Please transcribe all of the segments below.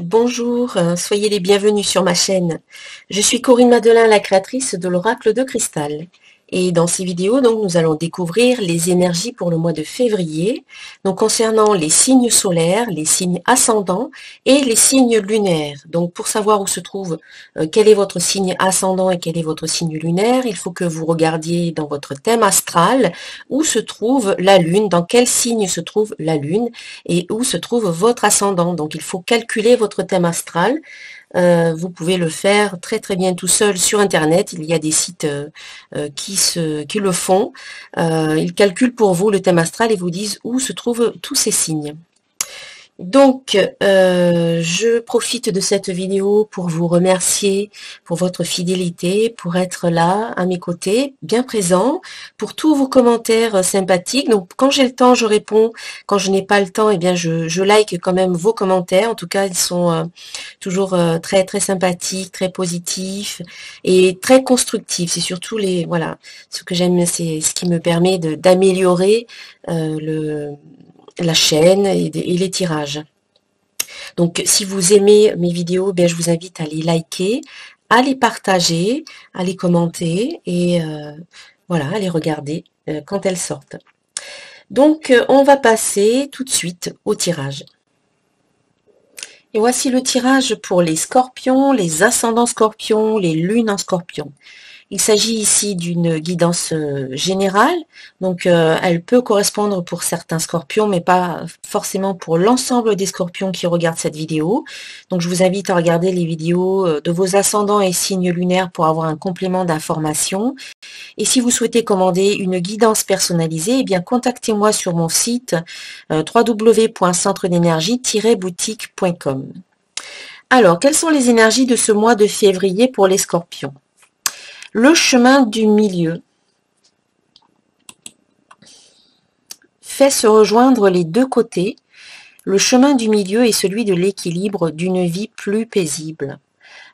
Bonjour, soyez les bienvenus sur ma chaîne. Je suis Corinne Madelin, la créatrice de l'Oracle de Cristal. Et dans ces vidéos, donc, nous allons découvrir les énergies pour le mois de février, donc concernant les signes solaires, les signes ascendants et les signes lunaires. Donc pour savoir où se trouve, quel est votre signe ascendant et quel est votre signe lunaire, il faut que vous regardiez dans votre thème astral où se trouve la lune, dans quel signe se trouve la lune et où se trouve votre ascendant. Donc il faut calculer votre thème astral. Vous pouvez le faire très très bien tout seul sur internet. Il y a des sites qui le font. Ils calculent pour vous le thème astral et vous disent où se trouvent tous ces signes. Donc, je profite de cette vidéo pour vous remercier pour votre fidélité, pour être là à mes côtés, bien présent, pour tous vos commentaires sympathiques. Donc, quand j'ai le temps, je réponds. Quand je n'ai pas le temps, eh bien, je like quand même vos commentaires. En tout cas, ils sont toujours très très sympathiques, très positifs et très constructifs. C'est surtout voilà, ce que j'aime, c'est ce qui me permet d'améliorer la chaîne et les tirages. Donc si vous aimez mes vidéos, bien, je vous invite à les liker, à les partager, à les commenter et voilà, à les regarder quand elles sortent. Donc on va passer tout de suite au tirage. Et voici le tirage pour les scorpions, les ascendants scorpions, les lunes en scorpion. Il s'agit ici d'une guidance générale, donc elle peut correspondre pour certains scorpions, mais pas forcément pour l'ensemble des scorpions qui regardent cette vidéo. Donc je vous invite à regarder les vidéos de vos ascendants et signes lunaires pour avoir un complément d'information. Et si vous souhaitez commander une guidance personnalisée, eh bien contactez-moi sur mon site www.centredénergie-boutique.com. Alors, quelles sont les énergies de ce mois de février pour les scorpions ? Le chemin du milieu fait se rejoindre les deux côtés. Le chemin du milieu est celui de l'équilibre d'une vie plus paisible.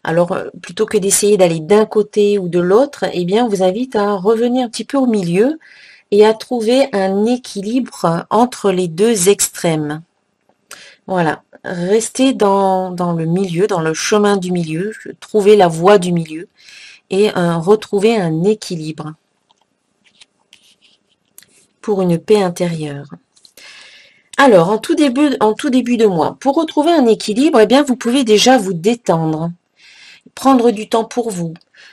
Alors, plutôt que d'essayer d'aller d'un côté ou de l'autre, eh bien, on vous invite à revenir un petit peu au milieu et à trouver un équilibre entre les deux extrêmes. Voilà, restez dans le milieu, dans le chemin du milieu, trouvez la voie du milieu et retrouver un équilibre pour une paix intérieure. Alors, en tout début de mois, pour retrouver un équilibre, eh bien, vous pouvez déjà vous détendre, prendre du temps pour vous,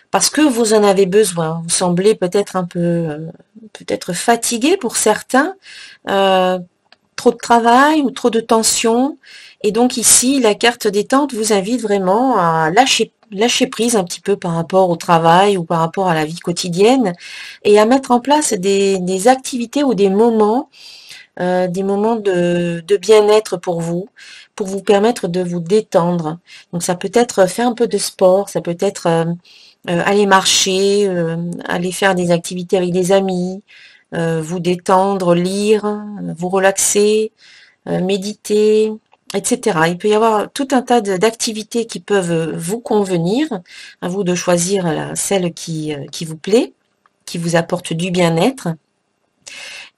parce que vous en avez besoin. Vous semblez peut-être un peu, peut-être fatigué pour certains, trop de travail ou trop de tension. Et donc ici, la carte détente vous invite vraiment à lâcher prise un petit peu par rapport au travail ou par rapport à la vie quotidienne et à mettre en place des activités ou des moments de bien-être pour vous permettre de vous détendre. Donc ça peut être faire un peu de sport, ça peut être aller marcher, aller faire des activités avec des amis, vous détendre, lire, vous relaxer, méditer, etc. Il peut y avoir tout un tas d'activités qui peuvent vous convenir, à vous de choisir celle qui vous plaît, qui vous apporte du bien-être.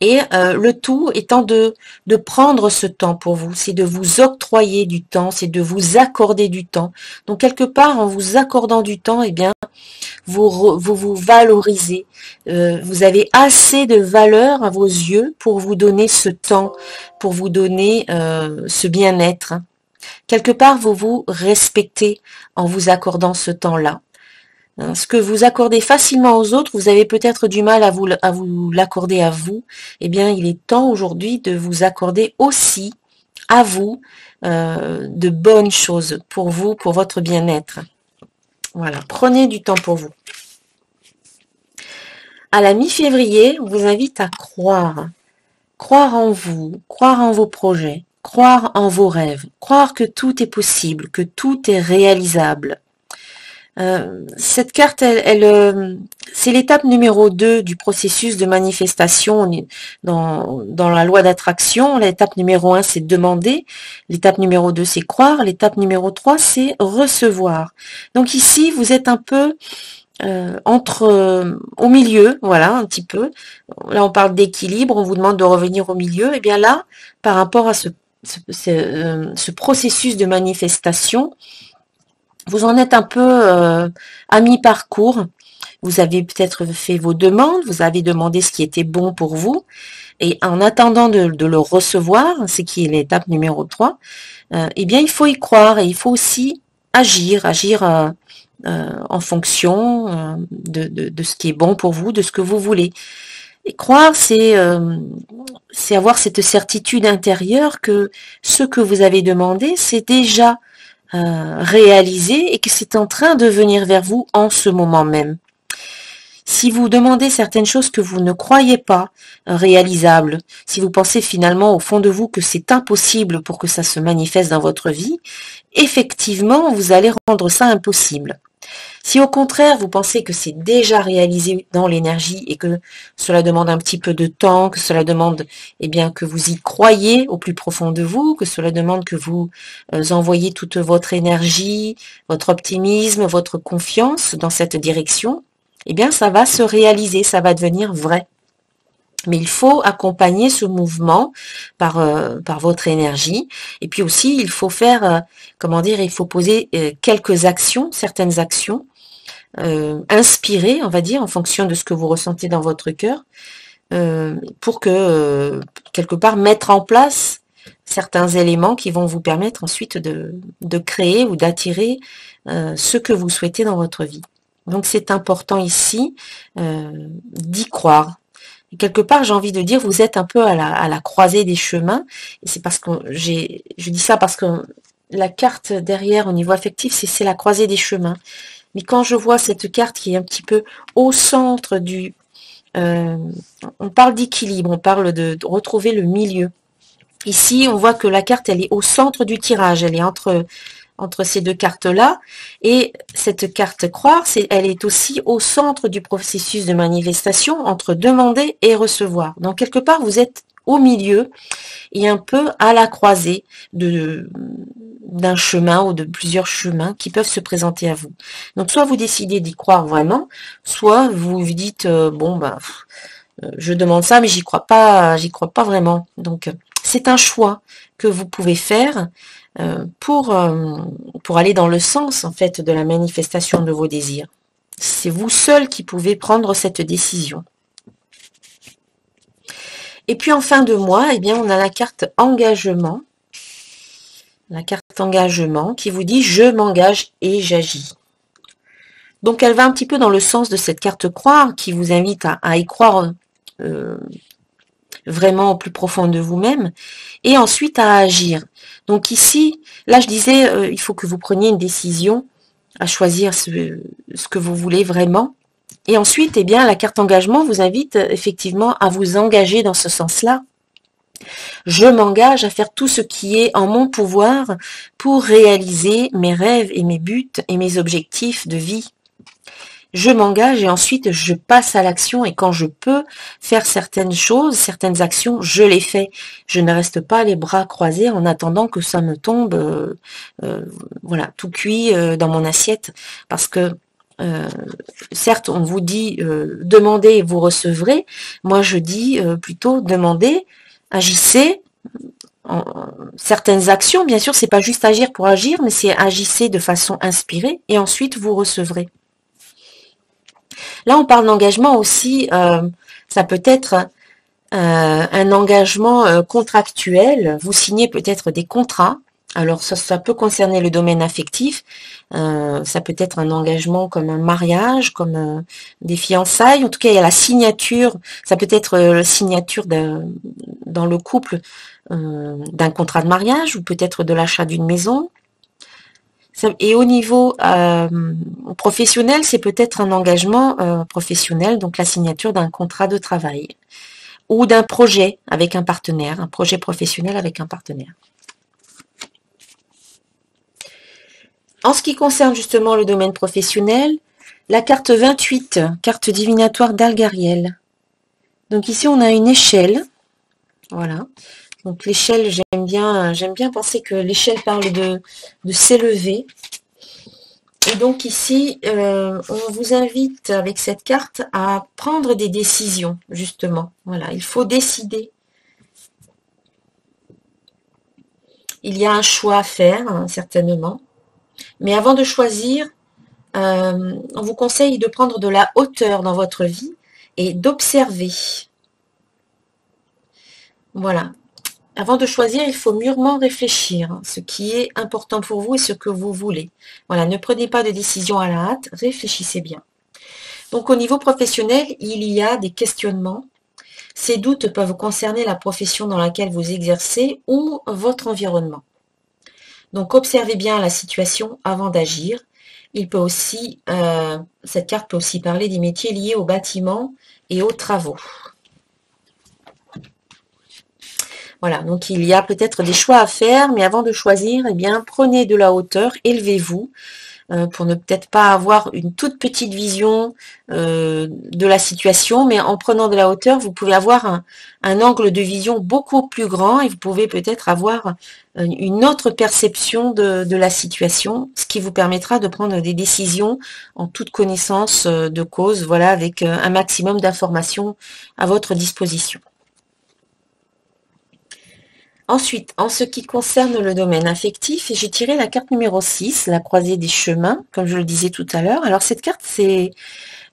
Et le tout étant de prendre ce temps pour vous, c'est de vous octroyer du temps, c'est de vous accorder du temps. Donc quelque part, en vous accordant du temps, eh bien, vous valorisez. Vous avez assez de valeur à vos yeux pour vous donner ce temps, pour vous donner ce bien-être. Quelque part, vous vous respectez en vous accordant ce temps-là. Ce que vous accordez facilement aux autres, vous avez peut-être du mal à vous l'accorder à vous. Eh bien, il est temps aujourd'hui de vous accorder aussi à vous de bonnes choses pour vous, pour votre bien-être. Voilà, prenez du temps pour vous. À la mi-février, on vous invite à croire. Croire en vous, croire en vos projets, croire en vos rêves, croire que tout est possible, que tout est réalisable. Cette carte, c'est l'étape numéro 2 du processus de manifestation dans la loi d'attraction. L'étape numéro 1, c'est demander. L'étape numéro 2, c'est croire. L'étape numéro 3, c'est recevoir. Donc ici, vous êtes un peu au milieu, voilà, un petit peu. Là, on parle d'équilibre, on vous demande de revenir au milieu. Et bien là, par rapport à ce ce processus de manifestation, vous en êtes un peu à mi-parcours. Vous avez peut-être fait vos demandes, vous avez demandé ce qui était bon pour vous, et en attendant de le recevoir, c'est qui est l'étape numéro 3, eh bien il faut y croire et il faut aussi agir en fonction de ce qui est bon pour vous, de ce que vous voulez. Et croire, c'est avoir cette certitude intérieure que ce que vous avez demandé, c'est déjà réalisé et que c'est en train de venir vers vous en ce moment même. Si vous demandez certaines choses que vous ne croyez pas réalisables, si vous pensez finalement au fond de vous que c'est impossible pour que ça se manifeste dans votre vie, effectivement, vous allez rendre ça impossible. Si au contraire, vous pensez que c'est déjà réalisé dans l'énergie et que cela demande un petit peu de temps, que cela demande bien que vous y croyez au plus profond de vous, que cela demande que vous envoyez toute votre énergie, votre optimisme, votre confiance dans cette direction, bien ça va se réaliser, ça va devenir vrai. Mais il faut accompagner ce mouvement par votre énergie. Et puis aussi, il faut faire, il faut poser quelques actions, certaines actions, inspirées, on va dire, en fonction de ce que vous ressentez dans votre cœur, pour que, quelque part, mettre en place certains éléments qui vont vous permettre ensuite de créer ou d'attirer ce que vous souhaitez dans votre vie. Donc c'est important ici d'y croire. Et quelque part, j'ai envie de dire, vous êtes un peu à la croisée des chemins. Et c'est parce que je dis ça parce que la carte derrière au niveau affectif, c'est la croisée des chemins. Mais quand je vois cette carte qui est un petit peu au centre du... on parle d'équilibre, on parle de retrouver le milieu. Ici, on voit que la carte, elle est au centre du tirage. Elle est entre ces deux cartes-là. Et cette carte croire, elle est aussi au centre du processus de manifestation entre demander et recevoir. Donc, quelque part, vous êtes au milieu et un peu à la croisée d'un chemin ou de plusieurs chemins qui peuvent se présenter à vous. Donc, soit vous décidez d'y croire vraiment, soit vous vous dites, je demande ça, mais j'y crois pas vraiment. Donc, c'est un choix que vous pouvez faire pour aller dans le sens en fait de la manifestation de vos désirs. C'est vous seul qui pouvez prendre cette décision. Et puis en fin de mois, on a la carte engagement. La carte engagement qui vous dit je m'engage et j'agis. Donc elle va un petit peu dans le sens de cette carte croire qui vous invite à y croire vraiment au plus profond de vous-même, et ensuite à agir. Donc ici, là je disais, il faut que vous preniez une décision à choisir ce que vous voulez vraiment. Et ensuite, la carte engagement vous invite effectivement à vous engager dans ce sens-là. Je m'engage à faire tout ce qui est en mon pouvoir pour réaliser mes rêves et mes buts et mes objectifs de vie. Je m'engage et ensuite je passe à l'action et quand je peux faire certaines choses, certaines actions, je les fais. Je ne reste pas les bras croisés en attendant que ça me tombe tout cuit dans mon assiette parce que certes on vous dit demandez et vous recevrez. Moi je dis plutôt demandez, agissez. Certaines actions, bien sûr, c'est pas juste agir pour agir, mais c'est agissez de façon inspirée et ensuite vous recevrez. Là, on parle d'engagement aussi, ça peut être un engagement contractuel. Vous signez peut-être des contrats. Alors, ça peut concerner le domaine affectif. Ça peut être un engagement comme un mariage, comme des fiançailles. En tout cas, il y a la signature. Ça peut être la signature dans le couple d'un contrat de mariage ou peut-être de l'achat d'une maison. Et au niveau professionnel, c'est peut-être un engagement professionnel, donc la signature d'un contrat de travail ou d'un projet avec un partenaire, un projet professionnel avec un partenaire. En ce qui concerne justement le domaine professionnel, la carte 28, carte divinatoire d'Algariel. Donc ici, on a une échelle. Voilà. Donc l'échelle, j'aime bien penser que l'échelle parle de s'élever. Et donc ici, on vous invite avec cette carte à prendre des décisions, justement. Voilà, il faut décider. Il y a un choix à faire, hein, certainement. Mais avant de choisir, on vous conseille de prendre de la hauteur dans votre vie et d'observer. Voilà. Avant de choisir, il faut mûrement réfléchir, ce qui est important pour vous et ce que vous voulez. Voilà, ne prenez pas de décision à la hâte, réfléchissez bien. Donc au niveau professionnel, il y a des questionnements. Ces doutes peuvent concerner la profession dans laquelle vous exercez ou votre environnement. Donc observez bien la situation avant d'agir. Cette carte peut aussi parler des métiers liés au bâtiment et aux travaux. Voilà, donc il y a peut-être des choix à faire, mais avant de choisir, eh bien, prenez de la hauteur, élevez-vous, pour ne peut-être pas avoir une toute petite vision de la situation, mais en prenant de la hauteur, vous pouvez avoir un angle de vision beaucoup plus grand et vous pouvez peut-être avoir une autre perception de la situation, ce qui vous permettra de prendre des décisions en toute connaissance de cause, voilà, avec un maximum d'informations à votre disposition. Ensuite, en ce qui concerne le domaine affectif, j'ai tiré la carte numéro 6, la croisée des chemins, comme je le disais tout à l'heure. Alors cette carte, c'est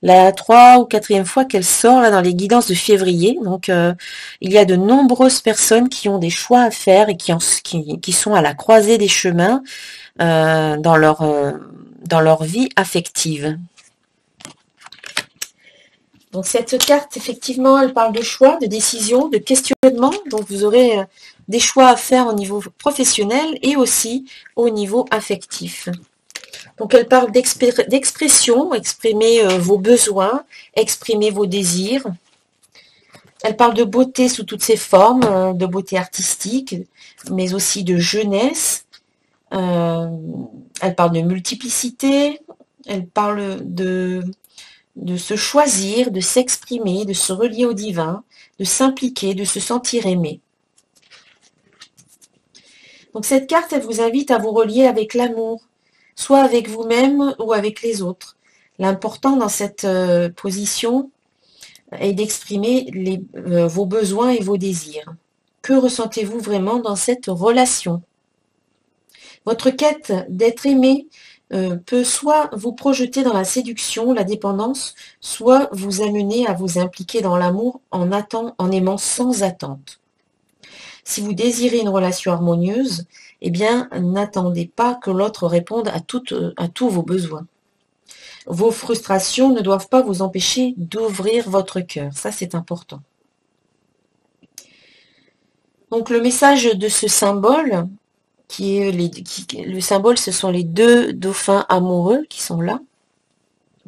la 3e ou 4e fois qu'elle sort là dans les guidances de février. Donc il y a de nombreuses personnes qui ont des choix à faire et qui sont à la croisée des chemins dans leur vie affective. Donc cette carte, effectivement, elle parle de choix, de décision, de questionnement. Donc vous aurez des choix à faire au niveau professionnel et aussi au niveau affectif. Donc elle parle d'expression, exprimer vos besoins, exprimer vos désirs. Elle parle de beauté sous toutes ses formes, de beauté artistique, mais aussi de jeunesse. Elle parle de multiplicité. Elle parle de se choisir, de s'exprimer, de se relier au divin, de s'impliquer, de se sentir aimé. Donc cette carte, elle vous invite à vous relier avec l'amour, soit avec vous-même ou avec les autres. L'important dans cette position est d'exprimer vos besoins et vos désirs. Que ressentez-vous vraiment dans cette relation? Votre quête d'être aimé peut soit vous projeter dans la séduction, la dépendance, soit vous amener à vous impliquer dans l'amour en aimant sans attente. Si vous désirez une relation harmonieuse, eh bien, n'attendez pas que l'autre réponde à tous vos besoins. Vos frustrations ne doivent pas vous empêcher d'ouvrir votre cœur. Ça, c'est important. Donc, le message de ce symbole, le symbole, ce sont les deux dauphins amoureux qui sont là,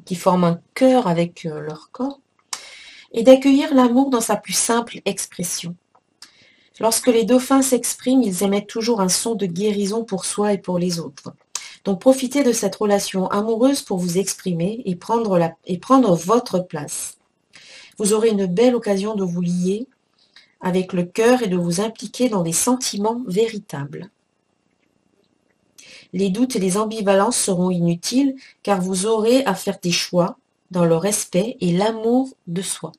qui forment un cœur avec leur corps, et d'accueillir l'amour dans sa plus simple expression. Lorsque les dauphins s'expriment, ils émettent toujours un son de guérison pour soi et pour les autres. Donc profitez de cette relation amoureuse pour vous exprimer et prendre votre place. Vous aurez une belle occasion de vous lier avec le cœur et de vous impliquer dans des sentiments véritables. Les doutes et les ambivalences seront inutiles car vous aurez à faire des choix dans le respect et l'amour de soi.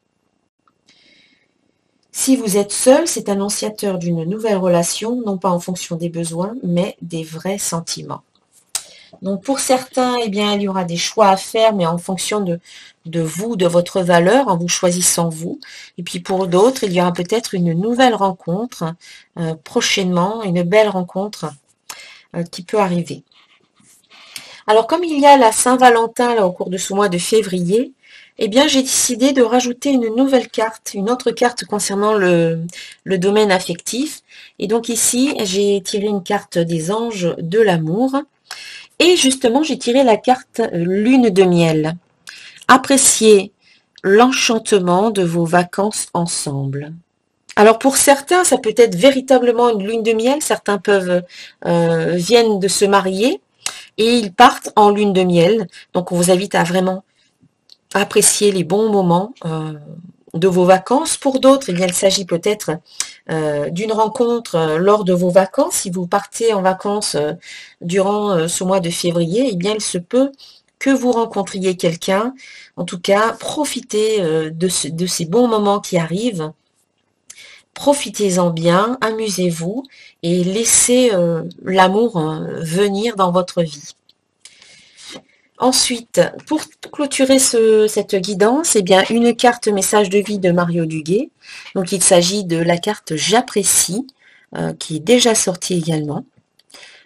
Si vous êtes seul, c'est annonciateur d'une nouvelle relation, non pas en fonction des besoins, mais des vrais sentiments. Donc pour certains, eh bien, il y aura des choix à faire, mais en fonction de vous, de votre valeur, en vous choisissant vous. Et puis pour d'autres, il y aura peut-être une nouvelle rencontre prochainement, une belle rencontre qui peut arriver. Alors comme il y a la Saint-Valentin là au cours de ce mois de février, eh bien j'ai décidé de rajouter une nouvelle carte, une autre carte concernant le domaine affectif. Et donc ici, j'ai tiré une carte des anges de l'amour. Et justement, j'ai tiré la carte lune de miel. Appréciez l'enchantement de vos vacances ensemble. Alors pour certains, ça peut être véritablement une lune de miel. Certains viennent de se marier et ils partent en lune de miel. Donc on vous invite à vraiment apprécier les bons moments de vos vacances. Pour d'autres, eh bien, il s'agit peut-être d'une rencontre lors de vos vacances. Si vous partez en vacances durant ce mois de février, eh bien, il se peut que vous rencontriez quelqu'un. En tout cas, profitez de ces bons moments qui arrivent Profitez-en bien, amusez-vous et laissez l'amour venir dans votre vie. Ensuite, pour clôturer cette guidance, eh bien, une carte message de vie de Mario Duguay. Donc, il s'agit de la carte J'apprécie, qui est déjà sortie également.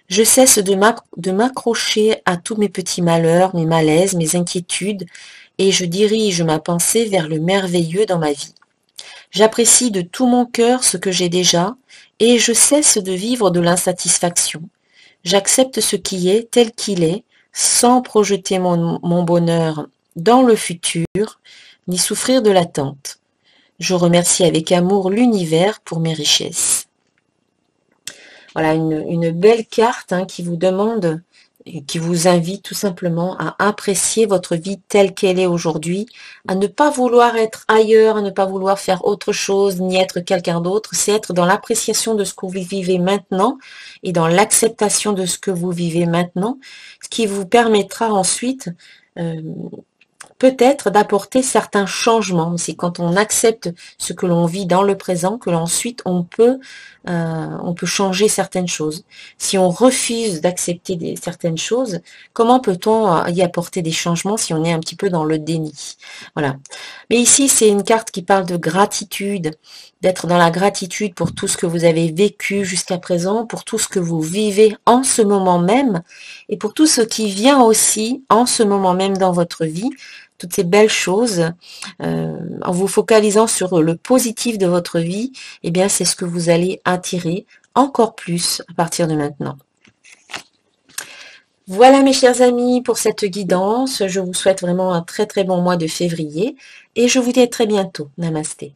Je cesse de m'accrocher à tous mes petits malheurs, mes malaises, mes inquiétudes, et je dirige ma pensée vers le merveilleux dans ma vie. J'apprécie de tout mon cœur ce que j'ai déjà, et je cesse de vivre de l'insatisfaction. J'accepte ce qui est tel qu'il est, sans projeter mon bonheur dans le futur, ni souffrir de l'attente. Je remercie avec amour l'univers pour mes richesses. Voilà une belle carte qui vous demande, qui vous invite tout simplement à apprécier votre vie telle qu'elle est aujourd'hui, à ne pas vouloir être ailleurs, à ne pas vouloir faire autre chose, ni être quelqu'un d'autre. C'est être dans l'appréciation de ce que vous vivez maintenant et dans l'acceptation de ce que vous vivez maintenant, ce qui vous permettra ensuite peut-être d'apporter certains changements. C'est quand on accepte ce que l'on vit dans le présent que ensuite on peut changer certaines choses. Si on refuse d'accepter certaines choses, comment peut-on y apporter des changements si on est un petit peu dans le déni? Voilà. Mais ici, c'est une carte qui parle de gratitude, d'être dans la gratitude pour tout ce que vous avez vécu jusqu'à présent, pour tout ce que vous vivez en ce moment même, et pour tout ce qui vient aussi en ce moment même dans votre vie, toutes ces belles choses, en vous focalisant sur le positif de votre vie, eh bien c'est ce que vous allez attirer encore plus à partir de maintenant. Voilà mes chers amis pour cette guidance. Je vous souhaite vraiment un très très bon mois de février et je vous dis à très bientôt. Namasté.